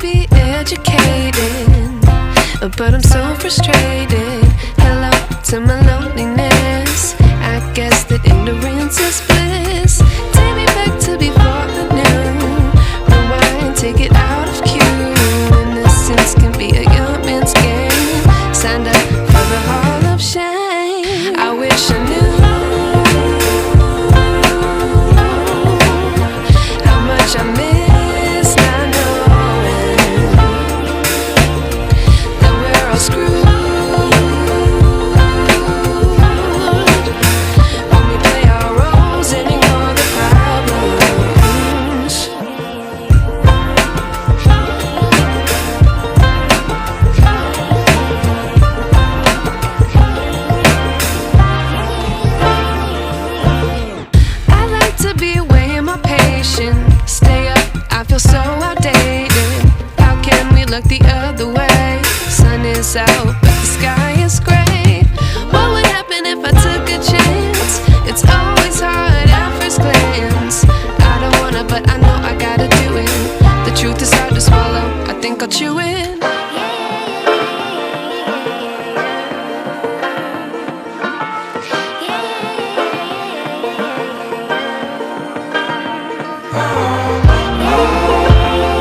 be educated, but I'm so frustrated. Hello to my loneliness. I guess that ignorance is bliss. Take me back to before the noon. Rewind, take it out of cue. Innocence can be a young man's game. Signed up for the hall of shame. I wish I knew how much I miss not knowing that we're all screwed when we play our roles and ignore the problems. I like to be weighing my patience. Stay up, I feel so outdated. How can we look the other way? Sun is out,